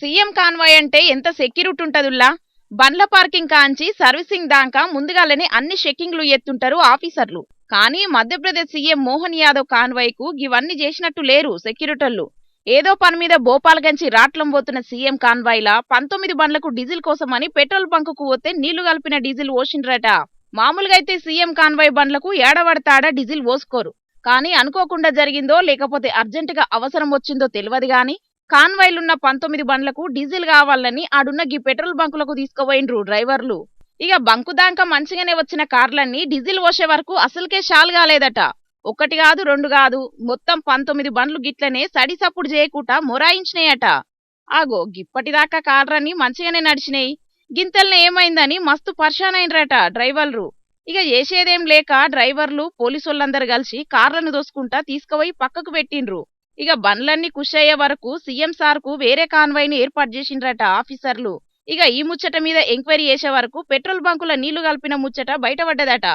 CM convoy అంటే ఎంత security ఉంటదుల్లా. బండ్ల parking కాంచి servicing దాకా ముందుగాలనే అన్ని చెక్కింగ్లు ఎత్తుంటారు ఆఫీసర్లు. కానీ మధ్యప్రదేశ్ సీఎం మోహన్ యాదవ్ కాన్వాయ్ కు ఇవన్నీ చేసినట్టు లేరు సెక్యూరిటోళ్లు. ఏదో పని మీద భోపాల్గంచి రాట్లం పోతున్న సీఎం కాన్వాయ్ లా 19 బండ్లకు డీజిల్ కోసమని పెట్రోల్ బంకుకు పోతే నీళ్లు కలిపిన డీజిల్ పోసిండ్రట. మామూలుగా అయితే సీఎం కాన్వాయ్ బండ్లకు ఏడబడతాడా డీజిల్ పోసుకోరు. కానీ అనుకోకుండా జరిగిందో లేకపోతే అర్జెంటుగా అవసరం వచ్చిందో తెలియదు గాని కాన్వాయ్లున్న 19 బండ్లకు డీజిల్ కావాలని ఆడున్న గీ పెట్రోల్ బంకులకు తీసుకుపోయిండ్రు డ్రైవర్లు. ఇక బంకు దాకా మంచిగానే వచ్చిన కార్లన్నీ డీజిల్ పోసే వరకు అసలుకే షాల్ కాలేదట. ఒకటి కాదు రెండు కాదు, మొత్తం 19 బండ్లు గిట్లనే సడి సప్పుడు చేయకుండా మొరాయించినాయట. ఆగో గిప్పటిదాకా కార్లన్నీ మంచిగానే నడిచినాయి, గింతల్ని ఏమైందని మస్తు పర్షాన్ అయినరట డ్రైవర్లు. ఇక చేసేదేం లేక డ్రైవర్లు పోలీసోళ్ళందరూ కలిసి కార్లను దోసుకుంటా తీసుకుపోయి పక్కకు పెట్టిండ్రు. ఇక బండ్లన్నీ కుషయ్యే వరకు సీఎం సార్ కు వేరే కాన్వాయ్ని ఏర్పాటు చేసిండ్రట ఆఫీసర్లు. ఇక ఈ ముచ్చట మీద ఎంక్వైరీ చేసే వరకు పెట్రోల్ బంకుల నీళ్లు కలిపిన ముచ్చట బయటపడ్డదట.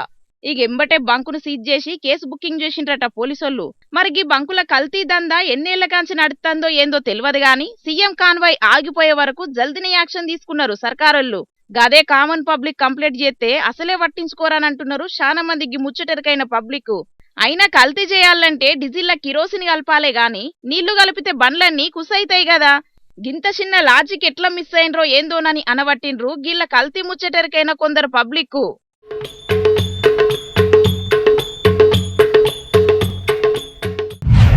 ఇక ఎంబటే బంకును సీజ్ చేసి కేసు బుకింగ్ చేసిండ్రట పోలీసోళ్ళు. మరి ఈ బంకుల కల్తీ దందా ఎన్నేళ్ల కాంచి నడుస్తుందో ఏందో తెలియదు గాని సీఎం కాన్వాయ్ ఆగిపోయే వరకు జల్దినే యాక్షన్ తీసుకున్నారు సర్కారోళ్ళు. గదే కామన్ పబ్లిక్ కంప్లైంట్ చేస్తే అసలే పట్టించుకోరానంటున్నారు చాలా మందికి ముచ్చటెరకైన పబ్లిక్. అయినా కల్తీ చేయాలంటే డీజిల్ల కిరోసిన్ కలపాలే గాని నీళ్లు కలిపితే బండ్లన్నీ కుసైతాయి కదా. గింత చిన్న లాజిక్ ఎట్లా మిస్ అయినరో ఏందోనని అనబట్టిండ్రు గీళ్ళ కల్తీ ముచ్చటెరకైన కొందరు పబ్లిక్.